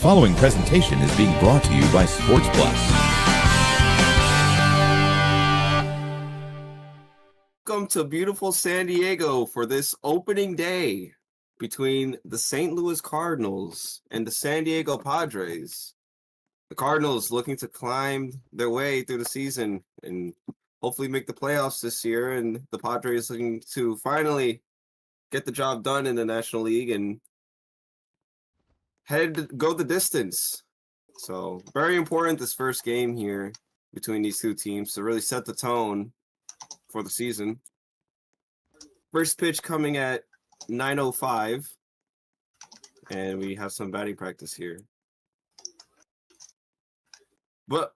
following presentation is being brought to you by Sports Plus. Welcome to beautiful San Diego for this opening day between the St. Louis Cardinals and the San Diego Padres. The Cardinals looking to climb their way through the season and hopefully make the playoffs this year, and the Padres looking to finally get the job done in the National League and go the distance. So very important this first game here between these two teams to really set the tone for the season. First pitch coming at 9:05, and we have some batting practice here. But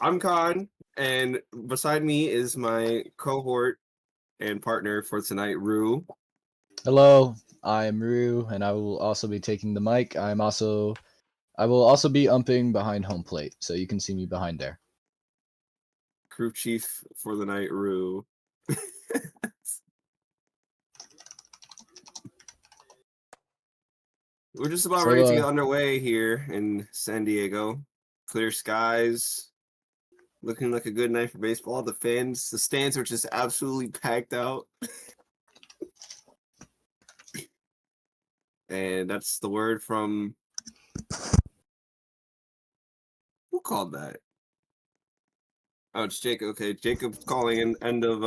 I'm Khan, and beside me is my cohort and partner for tonight, Rue. Hello, I am Rue, and I will also be taking the mic. I will also be umping behind home plate, so you can see me behind there. Crew chief for the night, Rue. We're just about ready to get underway here in San Diego. Clear skies, looking like a good night for baseball. The stands are just absolutely packed out. And that's the word from, who called that? Oh, it's Jacob. Okay, Jacob's calling in end of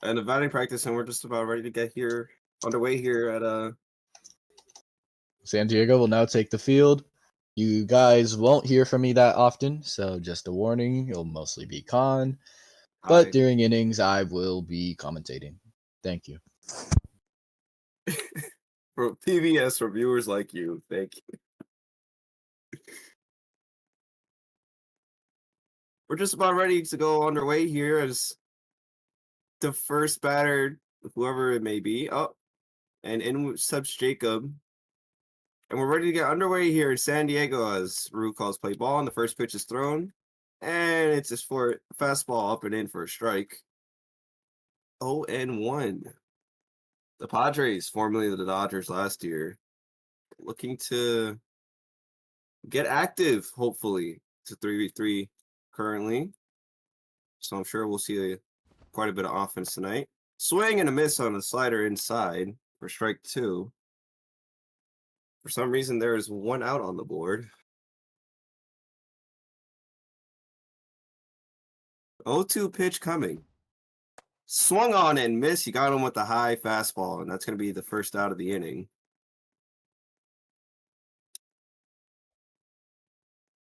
batting practice, and we're just about ready to get underway here at San Diego will now take the field. You guys won't hear from me that often, so just a warning, it'll mostly be Khan. But during innings, I will be commentating. Thank you. For PBS reviewers like you, thank you. We're just about ready to go underway here as the first batter, whoever it may be, and in steps Jacob. And we're ready to get underway here in San Diego as Rue calls play ball, and the first pitch is thrown. And it's just for a fastball up and in for a strike. 0-1. The Padres, formerly the Dodgers last year, looking to get active, hopefully, to 3v3 currently. So I'm sure we'll see quite a bit of offense tonight. Swing and a miss on the slider inside for strike 2. For some reason, there is one out on the board. 0-2 pitch coming. Swung on and missed. You got him with the high fastball, and that's going to be the first out of the inning.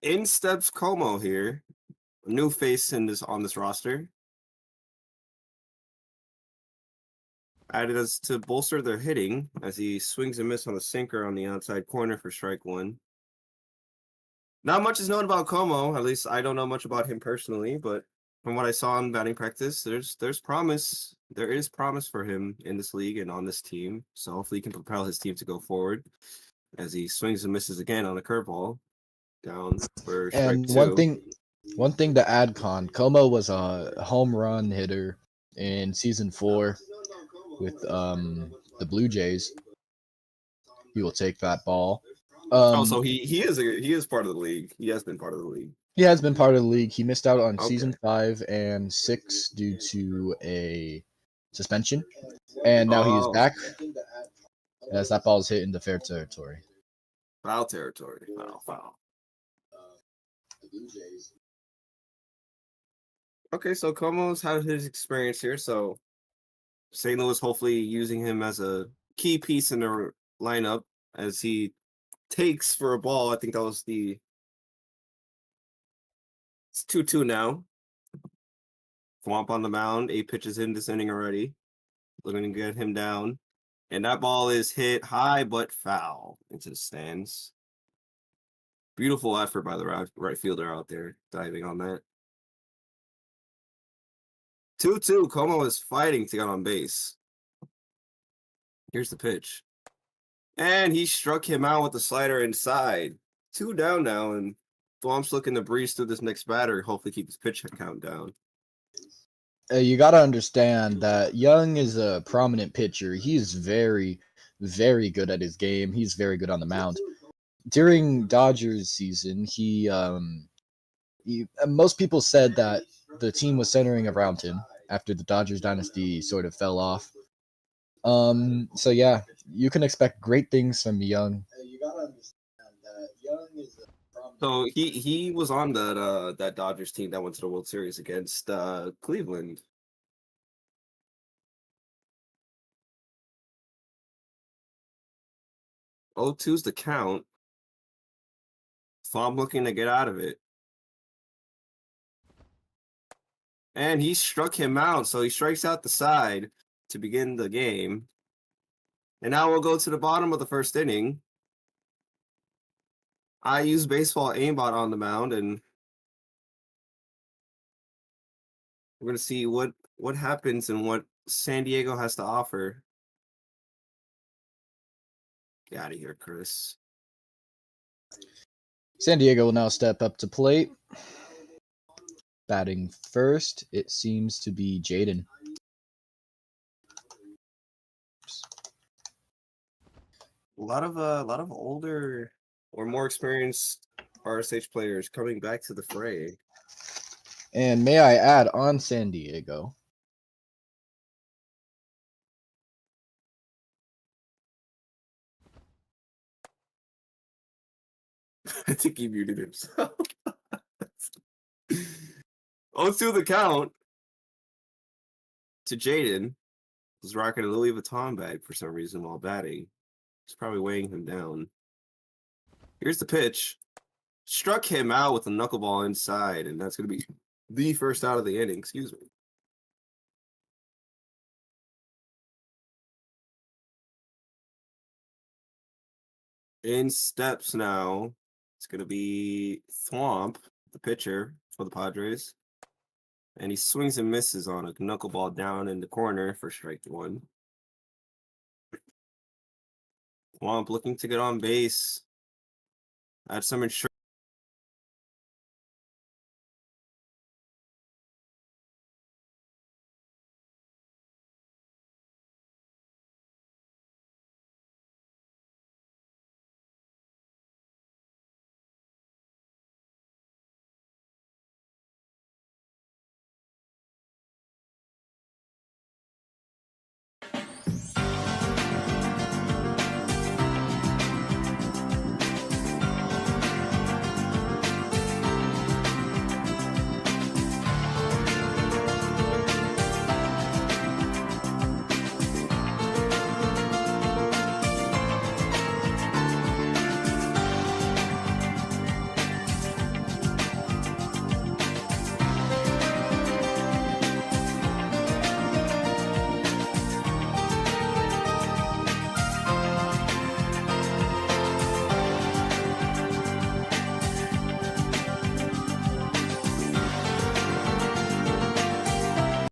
In steps Como here. A new face on this roster. Added us to bolster their hitting as he swings and misses on the sinker on the outside corner for strike 1. Not much is known about Como. At least I don't know much about him personally, but from what I saw in batting practice, there's promise. There is promise for him in this league and on this team. So hopefully he can propel his team to go forward as he swings and misses again on a curveball down for strike 2. One thing to add, Con, Como was a home run hitter in season 4 with the Blue Jays. He will take that ball. So he is part of the league. He has been part of the league. He has been part of the league. He missed out on season 5 and 6 due to a suspension, and now he is back as that ball is hit into fair territory. Foul territory. Foul. Okay, so Como's had his experience here, so St. Louis hopefully using him as a key piece in their lineup as he takes for a ball. I think that was it's 2-2 now. Swamp on the mound, 8 pitches in this inning already. Looking to get him down. And that ball is hit high but foul into the stands. Beautiful effort by the right fielder out there, diving on that. 2-2, Como is fighting to get on base. Here's the pitch. And he struck him out with the slider inside. 2 down now, and Thwomp's looking to breeze through this next batter, hopefully keep his pitch count down. You got to understand that Young is a prominent pitcher. He's very, very good at his game. He's very good on the mound. during Dodgers season, most people said that the team was centering around him after the Dodgers dynasty sort of fell off. So yeah, you can expect great things from Young. You gotta understand that Young is So he was on that Dodgers team that went to the World Series against Cleveland. Oh, 2's the count. So I'm looking to get out of it. And he struck him out, so he strikes out the side to begin the game. And now we'll go to the bottom of the first inning. I use baseball aimbot on the mound, and we're gonna see what happens and what San Diego has to offer. Get out of here, Chris. San Diego will now step up to plate. Batting first, it seems to be Jaden. A lot of older or more experienced RSH players coming back to the fray. And may I add on San Diego, I think he muted himself. 0-2 the count to Jaden. Was rocking a Louis Vuitton bag for some reason while batting. It's probably weighing him down. Here's the pitch. Struck him out with a knuckleball inside, and that's going to be the first out of the inning. Excuse me. In steps now. It's going to be Thwomp, the pitcher for the Padres. And he swings and misses on a knuckleball down in the corner for strike one. Thwomp looking to get on base. Add some insurance.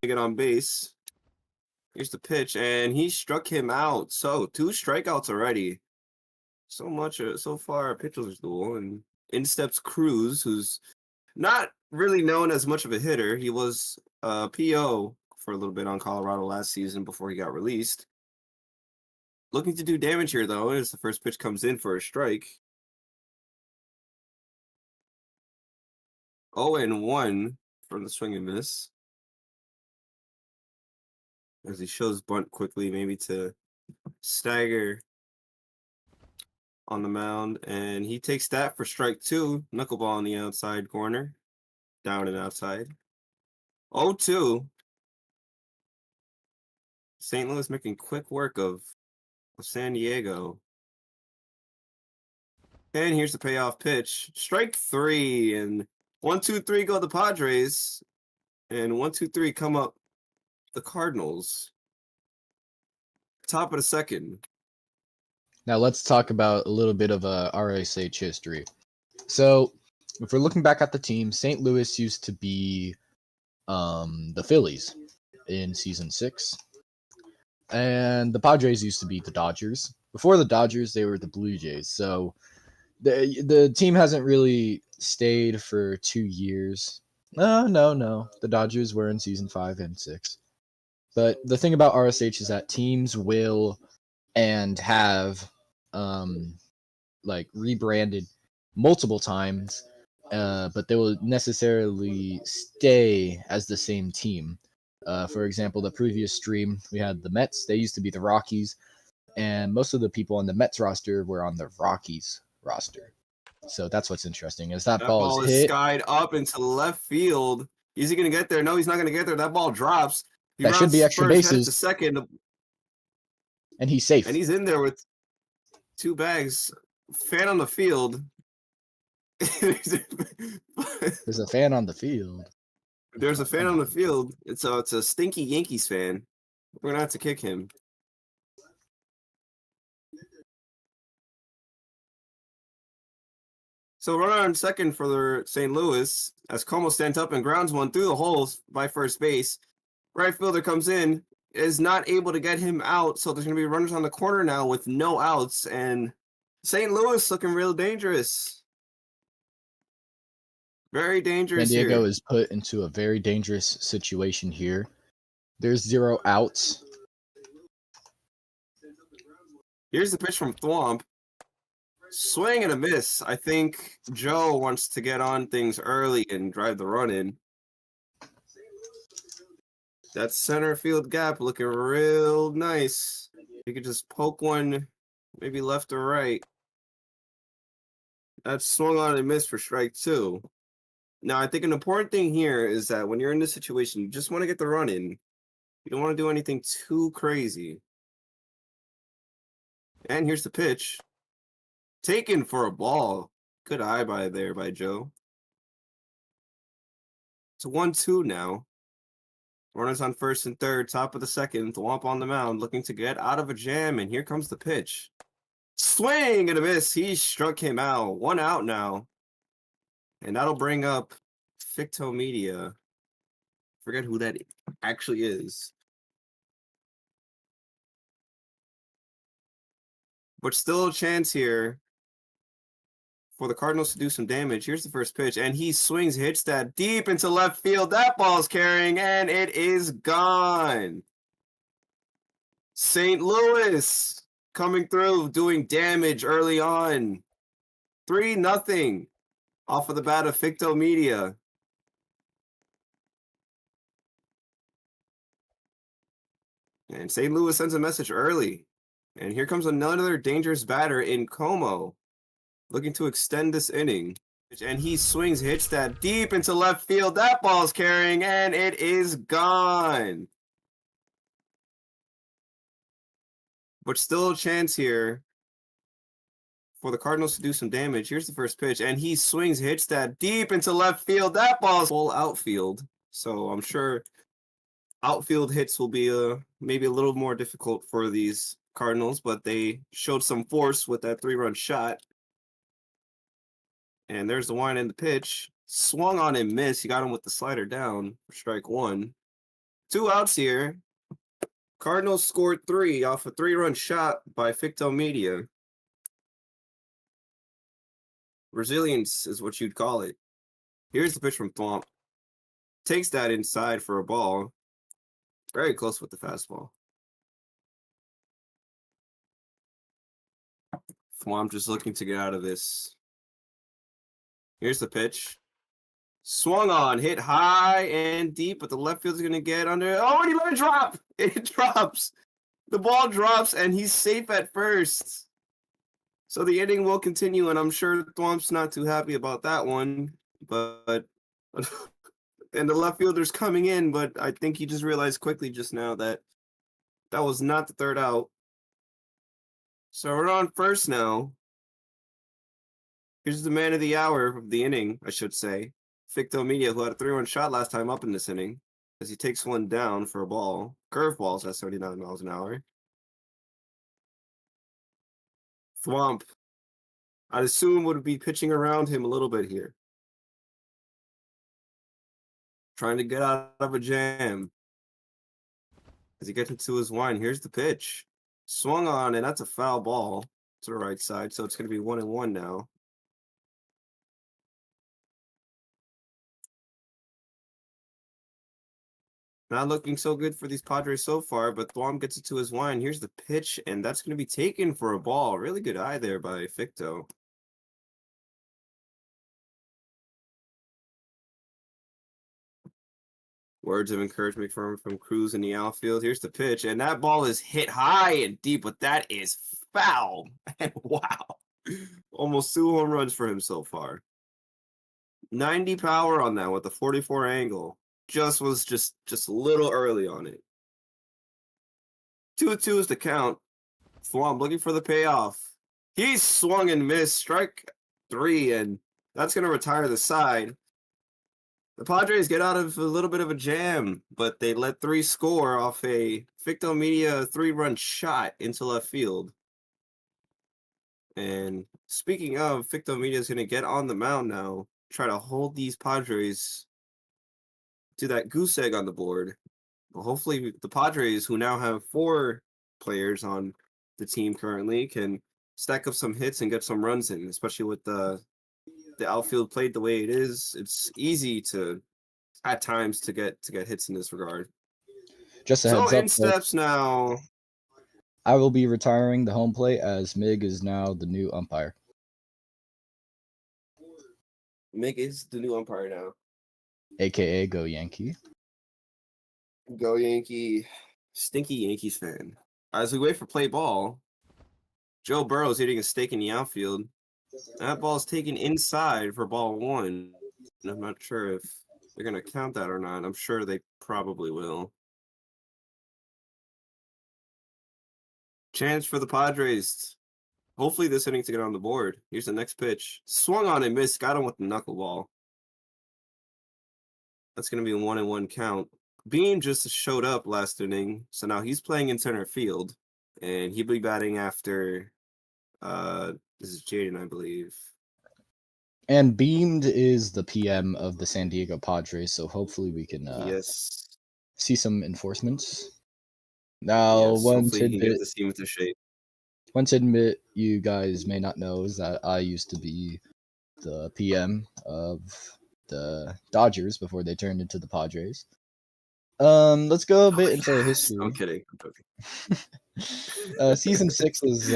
Get on base. Here's the pitch, and he struck him out. So 2 strikeouts already. So much so far, a pitcher's duel, and in steps Cruz, who's not really known as much of a hitter. He was a PO for a little bit on Colorado last season before he got released. Looking to do damage here, though, as the first pitch comes in for a strike. 0-1 from the swing and miss. As he shows bunt quickly, maybe to stagger on the mound. And he takes that for strike 2. Knuckleball on the outside corner. Down and outside. 0-2. St. Louis making quick work of San Diego. And here's the payoff pitch. Strike 3. And 1-2-3 go the Padres. And 1-2-3 come up the Cardinals. Top of the second. now let's talk about a little bit of a RSH history. So if we're looking back at the team, St. Louis used to be the Phillies in season 6. And the Padres used to be the Dodgers. Before the Dodgers, they were the Blue Jays. So the team hasn't really stayed for 2 years. No. The Dodgers were in season 5 and 6. But the thing about RSH is that teams will and have like rebranded multiple times, but they will necessarily stay as the same team. For example, the previous stream we had the Mets. They used to be the Rockies, and most of the people on the Mets roster were on the Rockies roster. So that's what's interesting. As that ball ball is is hit, skied up into left field. Is he going to get there? No, he's not going to get there. That ball drops. He that should be rounds extra first, heads to bases, second, and he's safe. and he's in there with 2 bags. Fan on the field. There's a fan on the field. There's a fan on the field. It's a stinky Yankees fan. We're gonna have to kick him. So runner on second for the St. Louis as Como stands up and grounds one through the holes by first base. Right fielder comes in, is not able to get him out, so there's gonna be runners on the corner now with no outs, and St. Louis looking real dangerous. Very San dangerous Diego here. is put into a very dangerous situation here. There's 0 outs. Here's the pitch from Thwomp. Swing and a miss. I think Joe wants to get on things early and drive the run in. That center field gap looking real nice. You could just poke one, maybe left or right. That swung on and missed for strike 2. Now, I think an important thing here is that when you're in this situation, you just want to get the run in. You don't want to do anything too crazy. And here's the pitch. Taken for a ball. Good eye by Joe. It's a 1-2 now. Runners on first and third, top of the second. Thwomp on the mound, looking to get out of a jam, and here comes the pitch. Swing and a miss. He struck him out. 1 out now. And that'll bring up Ficto Media. Forget who that actually is. But still a chance here for the Cardinals to do some damage. Here's the first pitch, and he swings, hits that deep into left field. That ball's carrying, and it is gone. St. Louis coming through, doing damage early on. 3-0 off of the bat of Ficto Media. And St. Louis sends a message early. And here comes another dangerous batter in Como, looking to extend this inning. And he swings, hits that deep into left field. That ball's carrying, and it is gone. But still a chance here for the Cardinals to do some damage. Here's the first pitch, and he swings, hits that deep into left field. That ball's full outfield. So I'm sure outfield hits will be maybe a little more difficult for these Cardinals, but they showed some force with that 3-run shot. And there's the wind and the pitch. Swung on and missed. He got him with the slider down for strike 1. 2 outs here. Cardinals scored 3 off a 3-run shot by Ficto Media. Resilience is what you'd call it. Here's the pitch from Thwomp. Takes that inside for a ball. Very close with the fastball. Thwomp just looking to get out of this. Here's the pitch. Swung on, hit high and deep, but the left field's going to get under. Oh, and he let it drop. It drops. The ball drops, and he's safe at first. So the inning will continue, and I'm sure Thwomp's not too happy about that one. But and the left fielder's coming in, but I think he just realized quickly just now that that was not the 3rd out. So we're on first now. Here's the man of the hour of the inning, I should say. Ficto Media, who had a 3-run shot last time up in this inning, as he takes one down for a ball. Curveballs at 79 miles an hour. Thwomp, I'd assume, would be pitching around him a little bit here. Trying to get out of a jam. As he gets into his wind, here's the pitch. Swung on, and that's a foul ball to the right side, so it's going to be 1-1 now. Not looking so good for these Padres so far, but Thwom gets it to his line. Here's the pitch, and that's going to be taken for a ball. Really good eye there by Ficto. Words of encouragement from Cruz in the outfield. Here's the pitch, and that ball is hit high and deep, but that is foul. And wow, almost 2 home runs for him so far. 90 power on that with the 44 angle. Was just a little early on it. 2-2 is the count. Thwom looking for the payoff. He swung and missed. Strike 3, and that's going to retire the side. The Padres get out of a little bit of a jam, but they let 3 score off a Ficto Media 3-run shot into left field. And speaking of, Ficto Media is going to get on the mound now, try to hold these Padres to that goose egg on the board. But hopefully the Padres, who now have 4 players on the team currently, can stack up some hits and get some runs in, especially with the outfield played the way it is. It's easy to at times to get hits in this regard. Just a So heads up, in steps now. I will be retiring the home plate as Mig is now the new umpire. Mig is the new umpire now. AKA Go Yankee. Go Yankee. Stinky Yankees fan. As we wait for play ball, Joe Burrow's hitting a stake in the outfield. That ball's taken inside for ball 1. And I'm not sure if they're going to count that or not. I'm sure they probably will. Chance for the Padres. Hopefully this inning to get on the board. Here's the next pitch. Swung on and missed. Got him with the knuckleball. That's going to be a 1-1 count. Beam just showed up last inning, so now he's playing in center field. And he'll be batting after this is Jaden, I believe. And Beamed is the PM of the San Diego Padres, so hopefully we can Yes. see some enforcements. Now, Yes, hopefully he can get this team into shape. One tidbit you guys may not know is that I used to be the PM of the Dodgers before they turned into the Padres. Let's go a bit into history. I'm kidding. Season 6 is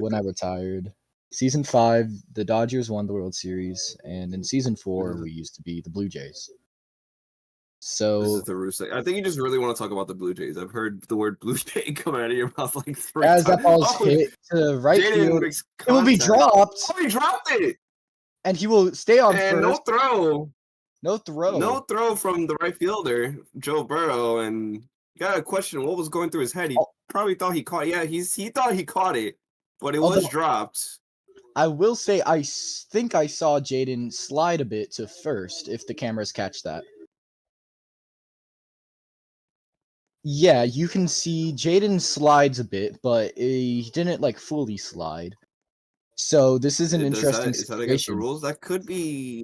when I retired. Season 5, the Dodgers won the World Series, and in Season 4, we used to be the Blue Jays. So this is the roost. I think you just really want to talk about the Blue Jays. I've heard the word Blue Jay come out of your mouth like 3 as times. that ball's hit to right field, it will be dropped. Oh, he dropped it! And he will stay on and first. No throw from the right fielder, Joe Burrow, and you gotta question what was going through his head. He probably thought he caught. Yeah, he thought he caught it, but it was dropped. I will say, I think I saw Jaden slide a bit to first. If the cameras catch that, yeah, you can see Jaden slides a bit, but he didn't like fully slide. So this is an interesting situation. Is that against the rules? That could be.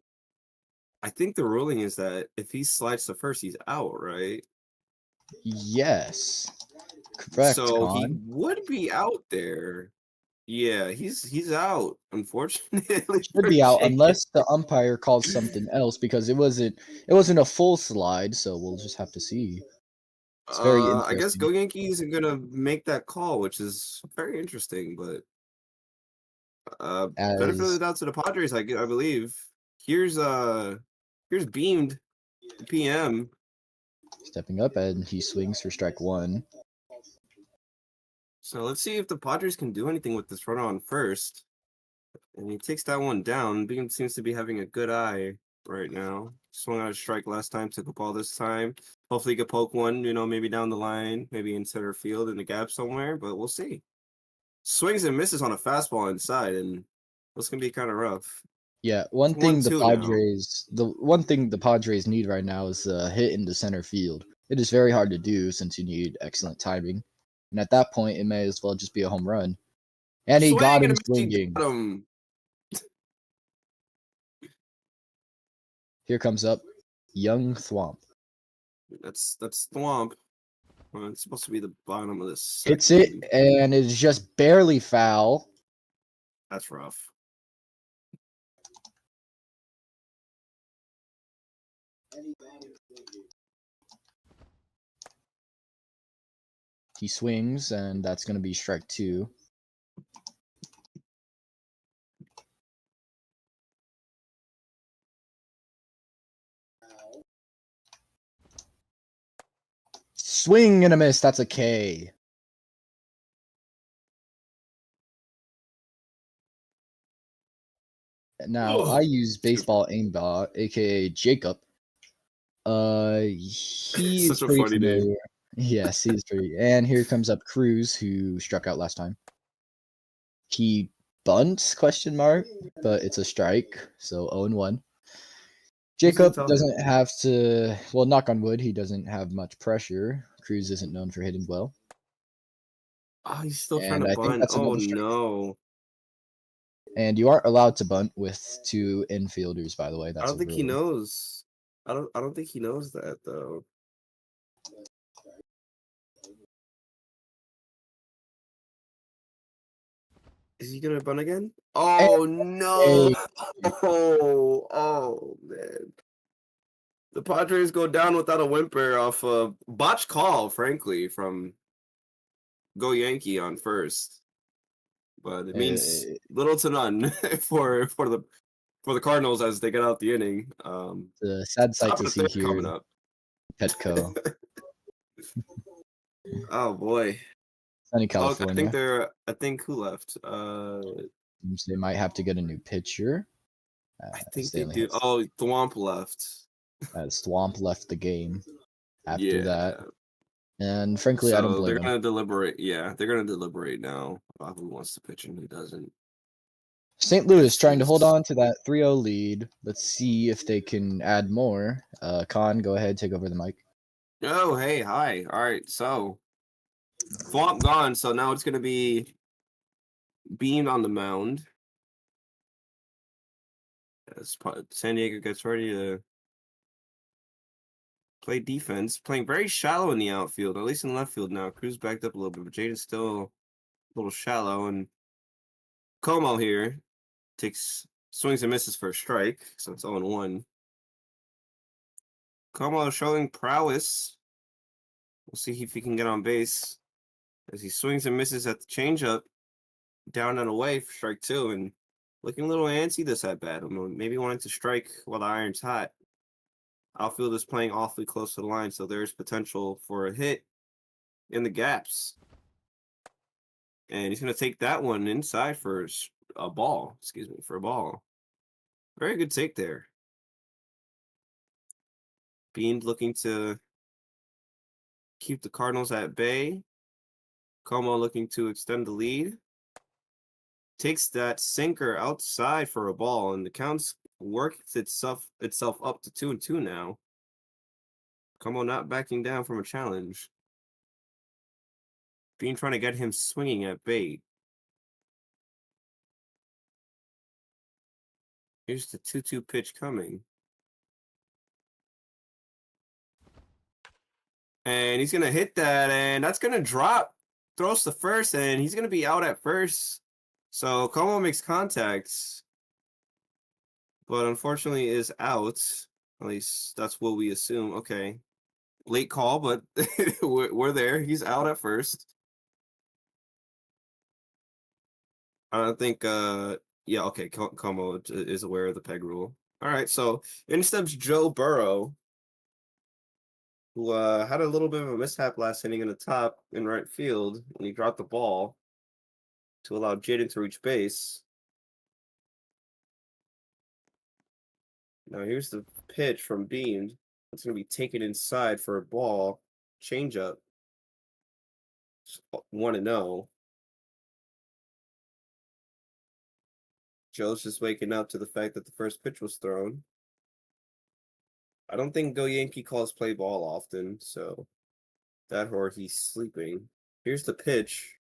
I think the ruling is that if he slides to first, he's out, right? Yes, correct. So he would be out there. Yeah, he's out. Unfortunately, should be out unless the umpire calls something else because it wasn't a full slide. So we'll just have to see. It's very interesting. I guess Go Yankees are gonna make that call, which is very interesting. But benefit of the doubt to the Padres, I believe. Here's Beamed, the PM. Stepping up, and he swings for strike 1. So let's see if the Padres can do anything with this runner on first. And he takes that one down. Beam seems to be having a good eye right now. Swung out a strike last time, took a ball this time. Hopefully he could poke one, maybe down the line, maybe in center field in the gap somewhere, but we'll see. Swings and misses on a fastball inside, and this can be kind of rough. Yeah, one thing the Padres need right now is a hit into center field. It is very hard to do since you need excellent timing. And at that point, it may as well just be a home run. And he got him swinging. Here comes up young Thwomp. That's Thwomp. Well, it's supposed to be the bottom of this. Hits it, and it's just barely foul. That's rough. He swings, and that's going to be strike 2. Swing and a miss. That's a K. Now, I use baseball aimbot, aka Jacob. He is Such a pretty funny name. familiar. Yes, he's pretty. And here comes up Cruz, who struck out last time. He bunts, question mark, but it's a strike, so 0-1. Who's gonna Jacob tell him? doesn't have to, well, knock on wood, he doesn't have much pressure. Cruz isn't known for hitting well. Oh, he's still trying And to I think bunt. that's Oh another strike. no. And you aren't allowed to bunt with 2 infielders, by the way. I That's don't a think he rule. knows. I don't think he knows that though. Is he gonna bunt again? Oh no! Hey, Oh man. The Padres go down without a whimper off a botch call, frankly, from Go Yankee on first. But it means little to none for the Cardinals as they get out the inning. the sad sight Top to of the see third here, coming up. Petco, Oh boy. sunny Oh, California. I think who left? Seems they might have to get a new pitcher. I think they Stanley do. has Oh, Thwomp left. Swamp left the game after that. Yeah. And frankly, I don't So they're blame him. gonna deliberate. Yeah, they're gonna deliberate now about who wants to pitch and who doesn't. St. Louis This trying to hold is on to that 3-0 lead. Let's see if they can add more. Khan, go ahead, take over the mic. Oh, hey, hi. All right, so Thwomp gone, so now it's gonna be Beam on the mound. As San Diego gets ready to play defense, playing very shallow in the outfield, at least in left field now. Cruz backed up a little bit, but Jaden's still a little shallow, and Como here takes swings and misses for a strike, so it's 0-1. Como showing prowess. We'll see if he can get on base as he swings and misses at the changeup, down and away for strike 2, and looking a little antsy this at bat. Maybe wanting to strike while the iron's hot. Outfield is playing awfully close to the line, so there's potential for a hit in the gaps. And he's going to take that one inside for a ball. Excuse me, for a ball. Very good take there. Bean looking to keep the Cardinals at bay. Como looking to extend the lead. Takes that sinker outside for a ball, and the count's works itself up to 2-2 now. Como not backing down from a challenge. Bean trying to get him swinging at bait. Here's the 2-2 pitch coming. And he's going to hit that, and that's going to drop. Throws to first, and he's going to be out at first. So Como makes contacts, but unfortunately is out. At least that's what we assume. Okay. Late call, but we're there. He's out at first. I don't think, yeah, okay, Como is aware of the peg rule. All right, so in steps Joe Burrow, who had a little bit of a mishap last inning in the top in right field when he dropped the ball to allow Jaden to reach base. Now here's the pitch from Beamed. It's going to be taken inside for a ball. Changeup. 1-0. Joe's just waking up to the fact that the first pitch was thrown. I don't think Go Yankee calls play ball often, so that or he's sleeping. Here's the pitch.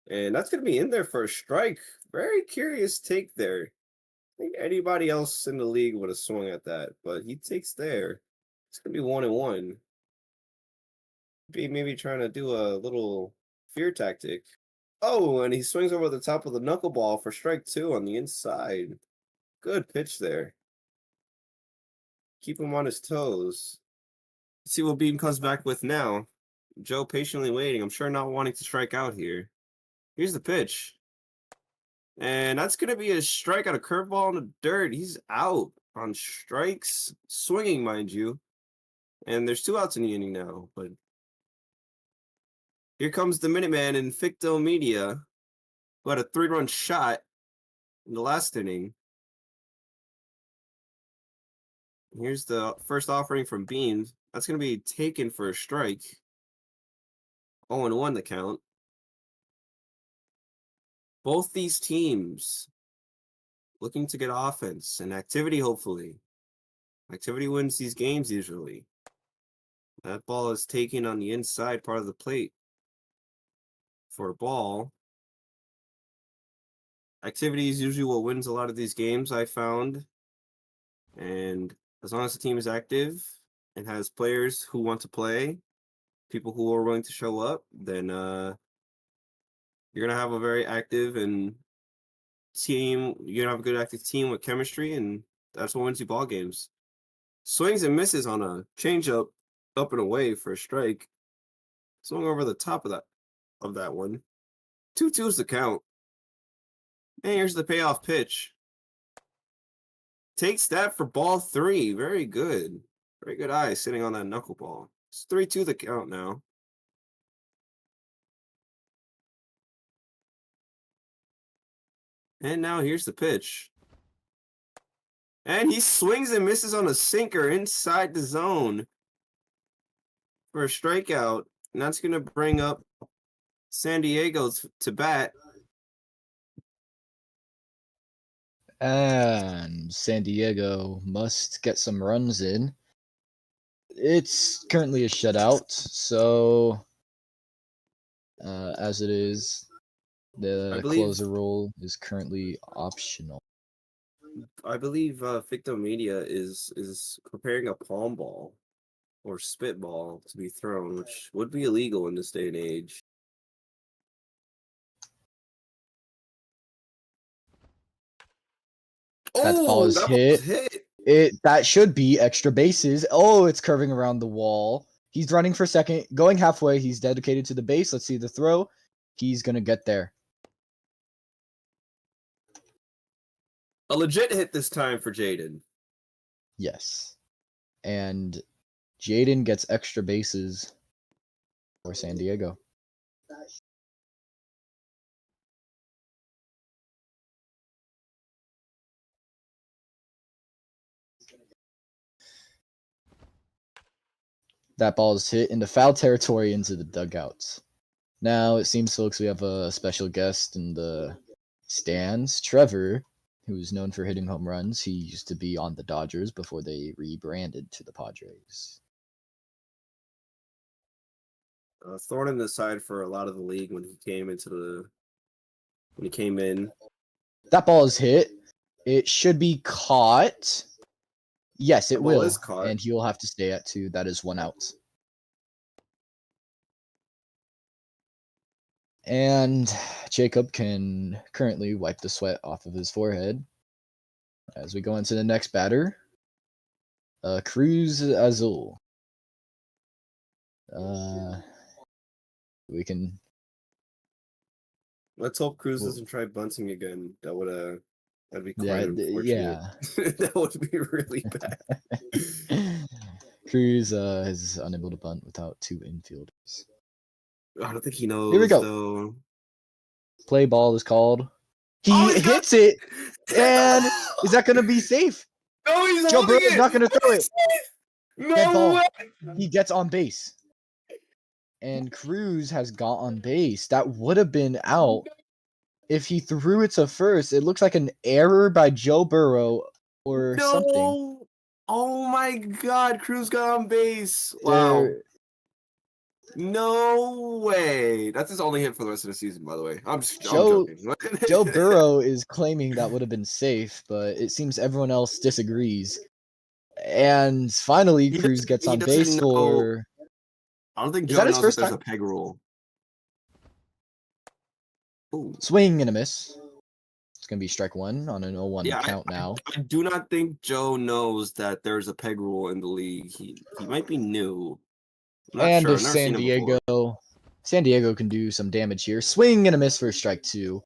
And that's going to be in there for a strike. Very curious take there. I think anybody else in the league would have swung at that, but he takes there. It's going to be 1-1. Be maybe trying to do a little fear tactic. Oh, and he swings over the top of the knuckleball for strike 2 on the inside. Good pitch there. Keep him on his toes. Let's see what Beam comes back with now. Joe patiently waiting. I'm sure not wanting to strike out here. Here's the pitch. And that's going to be a strike on a curveball in the dirt. He's out on strikes, swinging, mind you. And there's 2 outs in the inning now. But here comes the Minuteman in Ficto Media, who had a 3-run shot in the last inning. Here's the first offering from Beams. That's going to be taken for a strike. 0-1 the count. Both these teams looking to get offense and activity, hopefully. Activity wins these games usually. That ball is taken on the inside part of the plate for a ball. Activity is usually what wins a lot of these games, I found. And as long as the team is active and has players who want to play, people who are willing to show up, then you're gonna have a very active and you're gonna have a good active team with chemistry, and that's what wins you ball games. Swings and misses on a changeup, up and away for a strike. Swung over the top of that one. 2-2 is the count. And here's the payoff pitch. Takes that for ball 3. Very good. Very good eye sitting on that knuckleball. It's 3-2 the count now. And now here's the pitch. And he swings and misses on a sinker inside the zone for a strikeout. And that's going to bring up San Diego to bat. And San Diego must get some runs in. It's currently a shutout, so as it is, the closer role is currently optional. I believe Ficto Media is preparing a palm ball or spitball to be thrown, which would be illegal in this day and age. That ball is hit. That should be extra bases. Oh, it's curving around the wall. He's running for second, going halfway. He's dedicated to the base. Let's see the throw. He's gonna get there. A legit hit this time for Jaden. Yes. And Jaden gets extra bases for San Diego. That ball is hit into foul territory into the dugouts. Now, it seems, folks, we have a special guest in the stands. Trevor, who is known for hitting home runs. He used to be on the Dodgers before they rebranded to the Padres. Thorn in the side for a lot of the league when he came in. That ball is hit. It should be caught. Yes, it will. Is caught. And he will have to stay at 2. That is 1 out. And Jacob can currently wipe the sweat off of his forehead as we go into the next batter. Cruz Azul. We can. Let's hope Cruz doesn't try bunting again. That'd be quite unfortunate. Yeah. That would be really bad. Cruz is unable to bunt without 2 infielders. I don't think he knows. Here we go. Though. Play ball is called. He hits it, and is that going to be safe? No, he's Joe Burrow is not going to throw it. No way. He gets on base, and Cruz has got on base. That would have been out if he threw it to first. It looks like an error by Joe Burrow or something. Oh my God, Cruz got on base. Wow. No way. That's his only hit for the rest of the season, by the way. I'm joking. Joe Burrow is claiming that would have been safe, but it seems everyone else disagrees. And finally, Cruz gets on base for... I don't think Joe knows that there's a peg rule. Ooh. Swing and a miss. It's going to be strike 1 on an 0-1 count now. I do not think Joe knows that there's a peg rule in the league. He might be new. I'm not And sure. if I've never seen him before. San Diego can do some damage here. Swing and a miss for strike 2.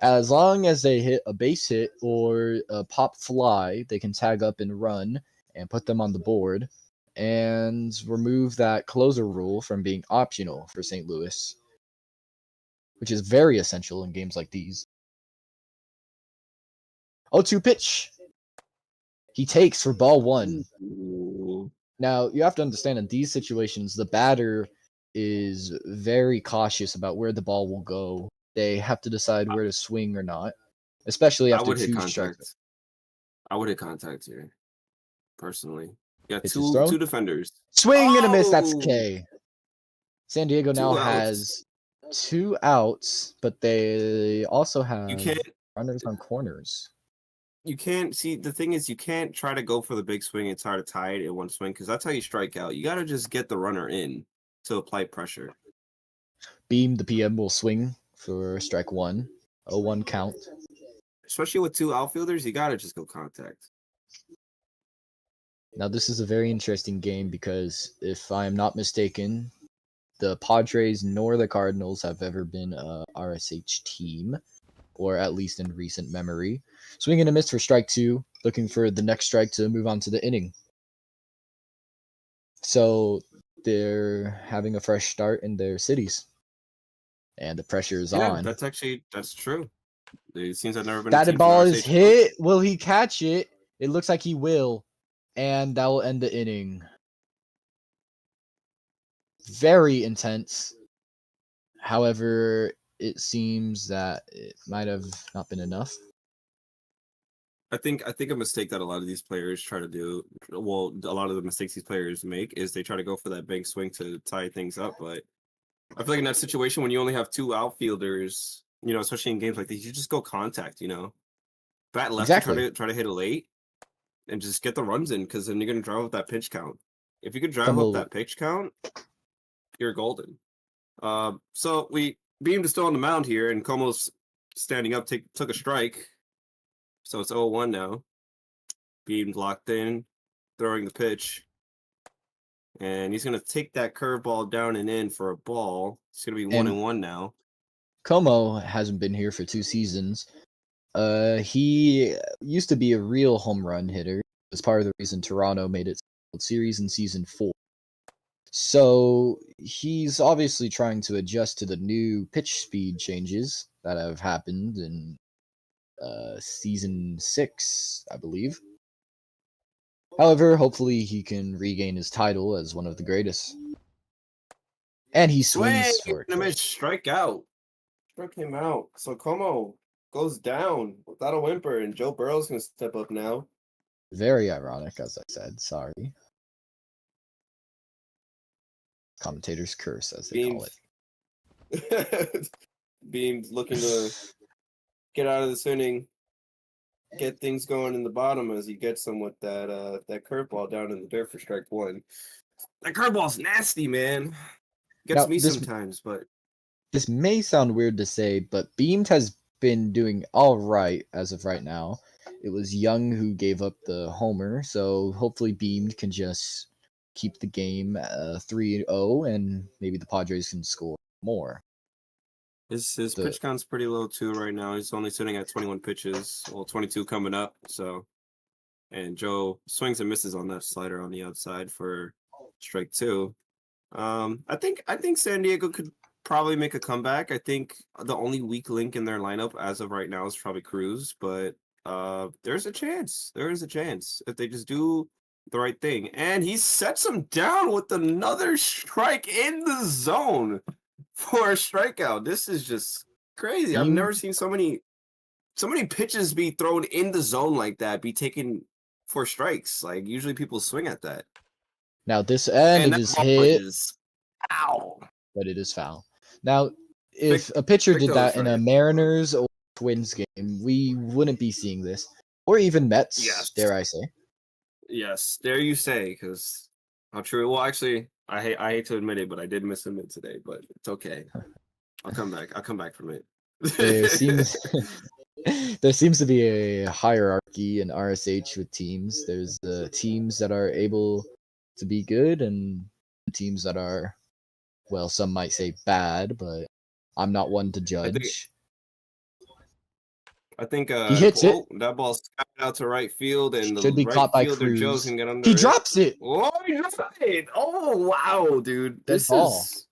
As long as they hit a base hit or a pop fly, they can tag up and run and put them on the board and remove that closer rule from being optional for St. Louis, which is very essential in games like these. 0-2 pitch. He takes for ball 1. Ooh. Now, you have to understand in these situations, the batter is very cautious about where the ball will go. They have to decide where to swing or not, especially I after would hit 2 strikes. contact. I would hit contact here, personally. You got Pitch is two thrown. defenders. Swing and a miss. That's Oh! K. San Diego now 2 outs. has 2 outs, but they also You have can't runners on corners. you can't see the thing is you can't try to go for the big swing and try to tie it in one swing because that's how you strike out. You got to just get the runner in to apply pressure. Beam, the PM, will swing for strike 1. 0-1 count. Especially with 2 outfielders, you got to just go contact. Now, this is a very interesting game because, if I am not mistaken, the Padres nor the Cardinals have ever been a RSH team, or at least in recent memory. Swing and a miss for strike 2, looking for the next strike to move on to the inning. So they're having a fresh start in their cities, and the pressure is Yeah, on. that's true. It seems I've never been a Batted team ball from is RSH. hit. Will he catch it? It looks like he will, and that will end the inning. Very intense. However, it seems that it might have not been enough. I think a mistake that a lot of these players try to do, well, a lot of the mistakes these players make is they try to go for that big swing to tie things up. But I feel like in that situation when you only have 2 outfielders, especially in games like these, you just go contact. Bat lefty, Exactly. try to hit a late and just get the runs in because then you're gonna drive up that pitch count. If you could drive up Como that pitch count, you're golden. So we Beamed is still on the mound here, and Como's standing up, took a strike. So it's 0-1 now. Beamed locked in, throwing the pitch. And he's gonna take that curveball down and in for a ball. It's gonna be 1-1 now. Como hasn't been here for 2 seasons. He used to be a real home run hitter. It was part of the reason Toronto made it to the World Series in season 4. So he's obviously trying to adjust to the new pitch speed changes that have happened in season 6, I believe. However, hopefully he can regain his title as one of the greatest. And he swings for and a miss, strikeout. Struck him out. So Como goes down without a whimper, and Joe Burrow's gonna step up now. very ironic, as I said. Sorry. Commentators curse, as they call it. Beamed looking to get out of this inning, get things going in the bottom as he gets some with that curveball down in the dirt for strike 1. That curveball's nasty, man. Gets me sometimes, but this may sound weird to say, but Beamed has been doing all right as of right now. It was Young who gave up the homer, so hopefully Beamed can just keep the game 3-0, and maybe the Padres can score more. His pitch count's pretty low too right now. He's only sitting at 21 pitches. Well, 22 coming up. So, and Joe swings and misses on that slider on the outside for strike 2. I think San Diego could probably make a comeback. I think the only weak link in their lineup as of right now is probably Cruz, but there's a chance. There is a chance if they just do the right thing. And he sets him down with another strike in the zone for a strikeout. This is just crazy. I've never seen so many pitches be thrown in the zone like that, be taken for strikes. Like usually people swing at that. Now this end it is hit. Ow. But it is foul. Now, if a pitcher did that in a Mariners or Twins game, we wouldn't be seeing this. Or even Mets, yes. Dare I say. Yes, dare you say, because how true. Well, actually, I hate to admit it, but I did miss a mid today, but it's okay. I'll come back. I'll come back from it. There seems to be a hierarchy in RSH with teams. There's the teams that are able to be good and teams that are, well, some might say bad, but I'm not one to judge. I think He hits it. that ball's out to right field, and Should the be right caught by fielder Joe Cruz. can get under He it. drops it. Oh, he dropped it! Oh, wow, dude. Dead This ball. is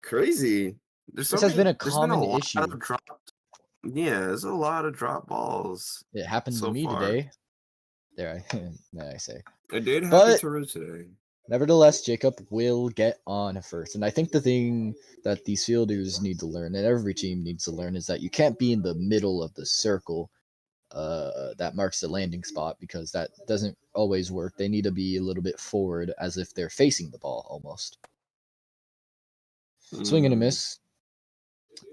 crazy. There's This has been a there's been a common lot issue. of dropped. Yeah, there's a lot of drop balls. It happened so to me far. today. There I say. It did happen But to Rue today. nevertheless, Jacob will get on first. And I think the thing that these fielders need to learn, and every team needs to learn, is that you can't be in the middle of the circle that marks the landing spot, because that doesn't always work. They need to be a little bit forward, as if they're facing the ball almost. Swing and a miss.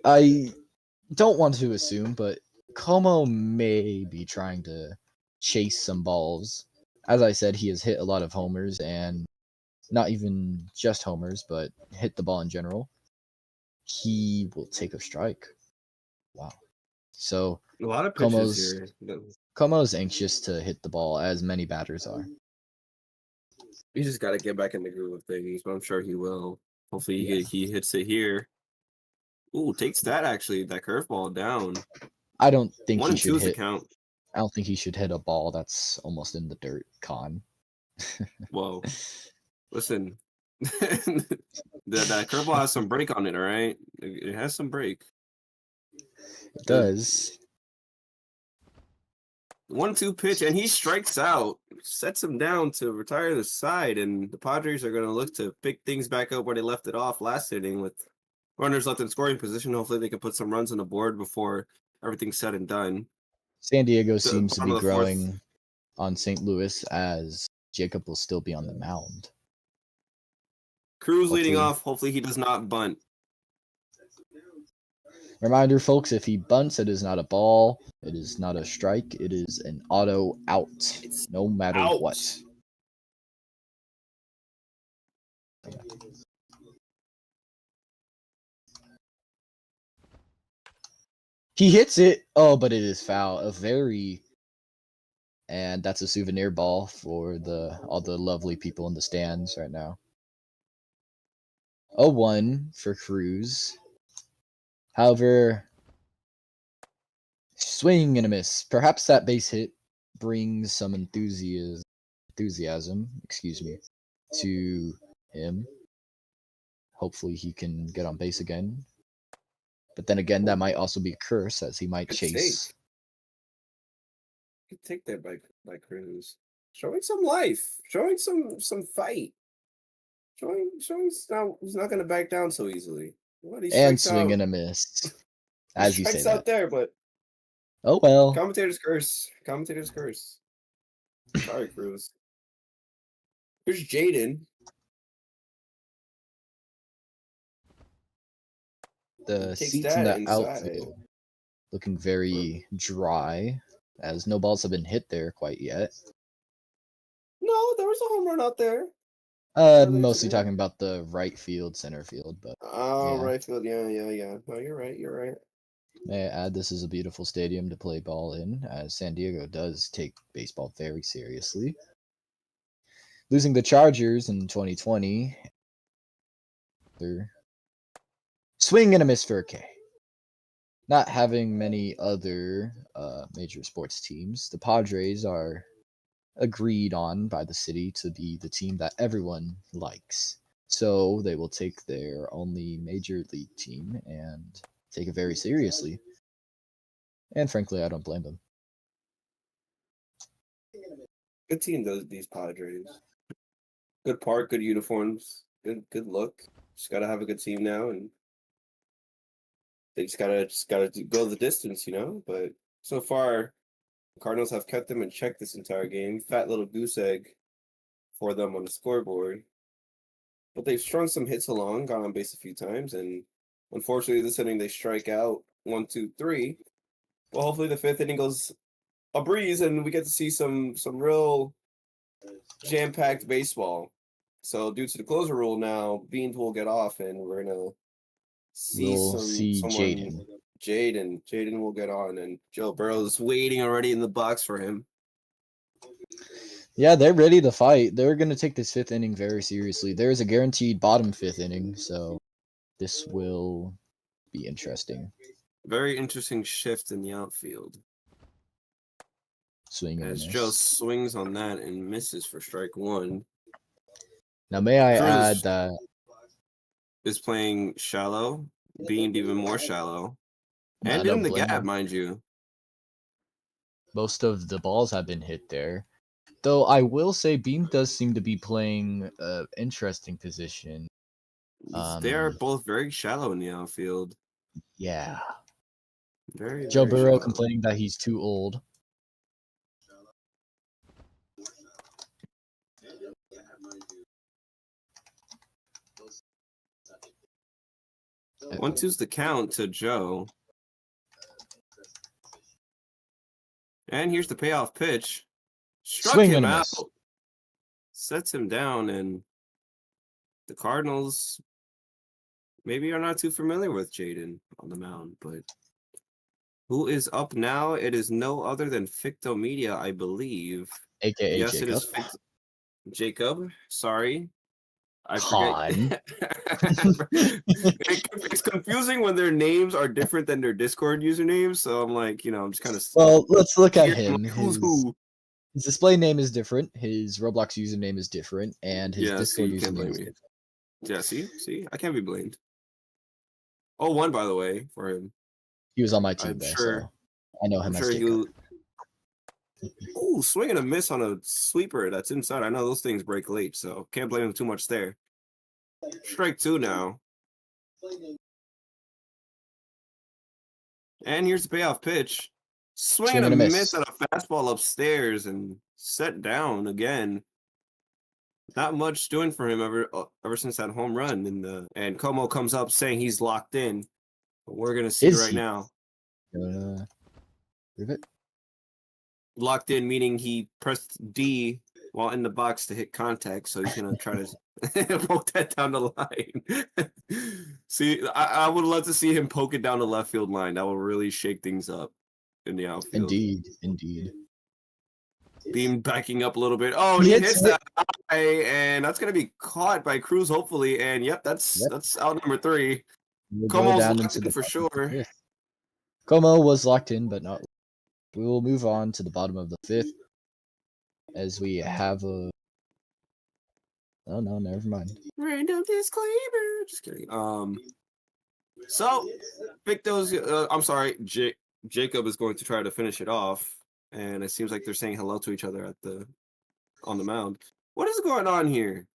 I don't want to assume, but Como may be trying to chase some balls. As I said, he has hit a lot of homers, and not even just homers, but hit the ball in general. He will take a strike. Wow. So A lot of pitches here. Como's anxious to hit the ball, as many batters are. You just got to get back in the groove of things, but I'm sure he will. Hopefully he hits it here. Ooh, takes that actually, that curveball down. I don't think 1 he and 2 should is the hit. count. I don't think he should hit a ball that's almost in the dirt, Con. Whoa. Listen, that curveball has some break on it, all right? It has some break. It does. 1-2 pitch, and he strikes out, sets him down to retire the side, and the Padres are going to look to pick things back up where they left it off last inning with runners left in scoring position. Hopefully they can put some runs on the board before everything's said and done. San Diego seems to be bottom of the growing fourth. on St. Louis, as Jacob will still be on the mound. Cruz leading Hopefully. off. Hopefully he does not bunt. Reminder, folks, if he bunts, it is not a ball. It is not a strike. It is an auto out, no matter out. what. He hits it. Oh, but it is foul. And that's a souvenir ball for all the lovely people in the stands right now. 0-1 for Cruz. However, swing and a miss. Perhaps that base hit brings some enthusiasm, to him. Hopefully he can get on base again. But then again, that might also be a curse, as he might chase. Good take there by Cruz. Showing some life. Showing some fight. Showing he's not going to back down so easily. And swing and a miss. As you say strikes that. out there, but oh well. Commentator's curse. Sorry, Cruz. Here's Jaden. The seats in the outfield looking very dry, as no balls have been hit there quite yet. No, there was a home run out there. Mostly talking about the right field, center field, but right field, yeah. No, you're right. May I add, this is a beautiful stadium to play ball in, as San Diego does take baseball very seriously. Losing the Chargers in 2020. Swing and a miss for a K. Not having many other major sports teams, the Padres are agreed on by the city to be the team that everyone likes. So they will take their only major league team and take it very seriously. And frankly, I don't blame them. Good team, these Padres. Good park, good uniforms, good look. Just gotta have a good team now, and they just gotta go the distance, But so far, Cardinals have kept them in check this entire game. Fat little goose egg for them on the scoreboard. But they've strung some hits along, gone on base a few times, and unfortunately this inning they strike out 1, 2, 3. Well, hopefully the fifth inning goes a breeze and we get to see some real jam-packed baseball. So due to the closer rule now, Beans will get off and we're gonna see someone. Jaden will get on, and Joe Burrow's waiting already in the box for him. Yeah, they're ready to fight. They're going to take this fifth inning very seriously. There is a guaranteed bottom fifth inning, so this will be interesting. Very interesting shift in the outfield. Swing and a As miss. Joe swings on that and misses for strike one. Now, may I Cruz add that is playing shallow, being even more shallow, I and don't in the blame gap, him. mind you. Most of the balls have been hit there. Though I will say Beam does seem to be playing an interesting position. They are both very shallow in the outfield. Yeah. Very, Joe very Burrow shallow. complaining that he's too old. One two's the count to Joe. And here's the payoff pitch. Struck Swing him and a out. miss. Sets him down, and the Cardinals maybe are not too familiar with Jaden on the mound, but who is up now? It is no other than Ficto Media, I believe. AKA Yes, Jacob. it is Jacob. Sorry. I forget. Con. It's confusing when their names are different than their Discord usernames. So I'm like, I'm just kind of Well, let's look at like, him. who's His who? display name is different. His Roblox username is different, and his Yeah, see, Discord you can't username blame is me. different. Yeah, see, I can't be blamed. Oh, one by the way for him. He was on my team I'm though, sure. so I know I'm him as sure Jacob. Ooh, swing and a miss on a sweeper that's inside. I know those things break late, so can't blame him too much there. Strike two now. And here's the payoff pitch. Swing and a miss at a fastball upstairs and set down again. Not much doing for him ever since that home run. And Como comes up saying he's locked in. But we're gonna see right now. Rivet? Locked in meaning he pressed D while in the box to hit contact, so he's gonna try to poke that down the line. See, I would love to see him poke it down the left field line. That will really shake things up in the outfield. Indeed. Beam backing up a little bit. Oh, he hits that high, and that's gonna be caught by Cruz, hopefully. And yep, that's out number three. Como's locked in for sure. Como was locked in, but not. We will move on to the bottom of the fifth, as we have a. Oh no, never mind. Random disclaimer. Just kidding. So Victor's. I'm sorry, Jacob is going to try to finish it off, and it seems like they're saying hello to each other on the mound. What is going on here?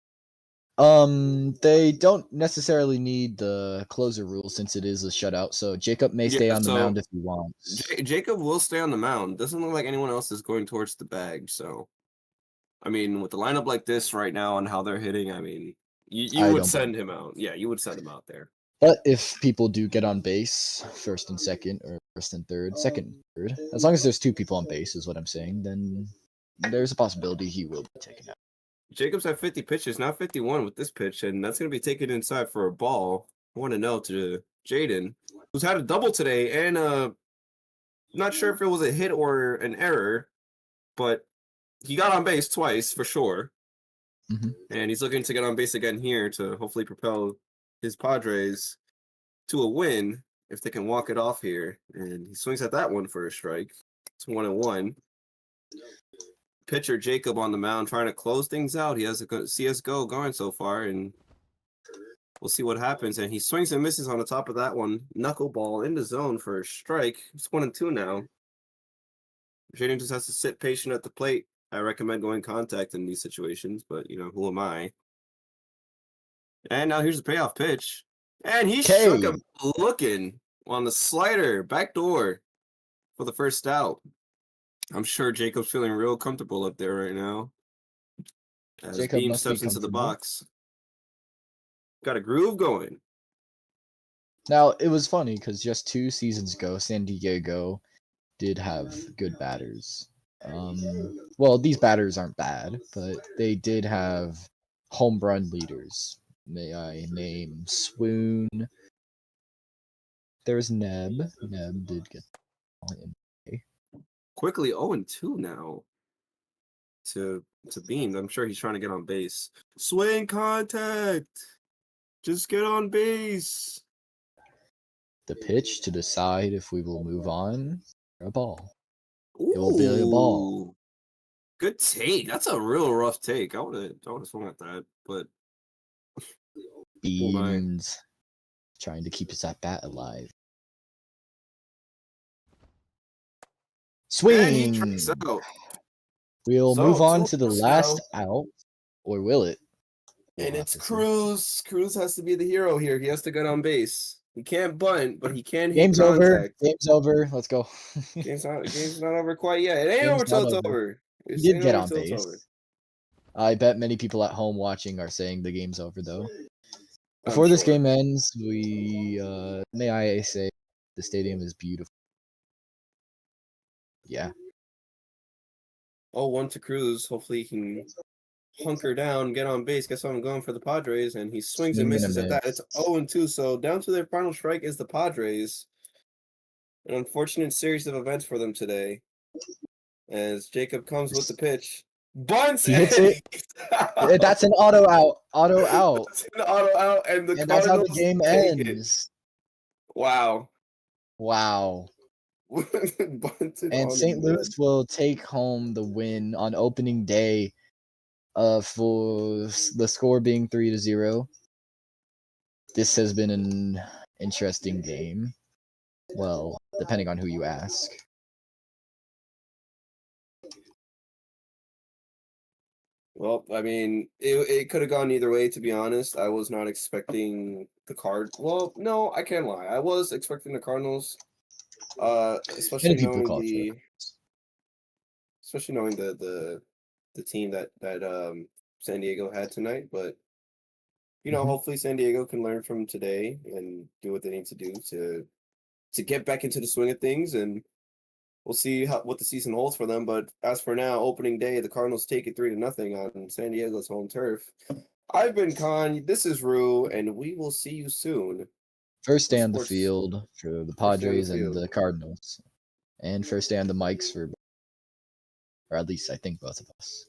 They don't necessarily need the closer rule since it is a shutout, so Jacob may stay on the mound if he wants. Jacob will stay on the mound. Doesn't look like anyone else is going towards the bag, so I mean, with the lineup like this right now and how they're hitting, I mean, you would send him out. Yeah, you would send him out there. But if people do get on base, first and second, or first and third, second and third, as long as there's two people on base, is what I'm saying, then there's a possibility he will be taken out. Jacob's at 50 pitches, now 51 with this pitch, and that's going to be taken inside for a ball. 1-0 to Jaden, who's had a double today, and not sure if it was a hit or an error, but he got on base twice for sure. Mm-hmm. And he's looking to get on base again here to hopefully propel his Padres to a win if they can walk it off here. And he swings at that one for a strike. It's 1-1. Pitcher Jacob on the mound trying to close things out. He has a good CSGO going so far, and we'll see what happens. And he swings and misses on the top of that one. Knuckleball in the zone for a strike. It's 1-2 now. Jaden just has to sit patient at the plate. I recommend going contact in these situations, but who am I? And now here's the payoff pitch. And he struck him looking on the slider, backdoor for the first out. I'm sure Jacob's feeling real comfortable up there right now. As Jacob Beam steps into the box. Got a groove going. Now, it was funny because just 2 seasons ago, San Diego did have good batters. Well, these batters aren't bad, but they did have home run leaders. May I name Swoon? There's Neb. Neb did get in. Quickly 0-2 now. to beam. I'm sure he's trying to get on base. Swing contact. Just get on base. The pitch to decide if we will move on or a ball. Ooh. It will be a ball. Good take. That's a real rough take. I would have swung at that, but Beans trying to keep his at bat alive. Swing. And he tricks out. We'll move on to the 2 last now. out, or will it? We'll And have it's to see. Cruz. Cruz has to be the hero here. He has to get on base. He can't bunt, but he can hit Game's over. contact. Game's over. Let's go. Game's not over quite yet. It ain't Game's over till not it's over. over. He It's did ain't get over on till it's over. base. I bet many people at home watching are saying the game's over, though. I'm Before this sure. game ends, may I say the stadium is beautiful. Yeah. 0-1 to Cruz. Hopefully he can hunker down, get on base, get something going for the Padres, and he swings and Swing and a misses at that. It's miss. 0-2, so down to their final strike is the Padres. An unfortunate series of events for them today. As Jacob comes with the pitch. Bunts! He hits it. That's an auto out. Auto out. That's an auto out, and the And that's how the Cardinals game take it. ends. Wow. Wow. Bunted And on St. the Louis will take home the win on opening day for the score being 3-0. This has been an interesting game. Well, depending on who you ask. Well, I mean, it could have gone either way, to be honest. I was not expecting the card. Well, no, I can't lie. I was expecting the Cardinals, especially Many people knowing call it for the team that San Diego had tonight. But you know, Mhm. hopefully San Diego can learn from today and do what they need to do to get back into the swing of things, and we'll see what the season holds for them. But as for now, opening day, the Cardinals take it 3-0 on San Diego's home turf. I've been Con. This is Rue, and we will see you soon. First day on the Sports- field for the day on the Padres and field. the Cardinals. And first day on the mics for, or at least I think both of us.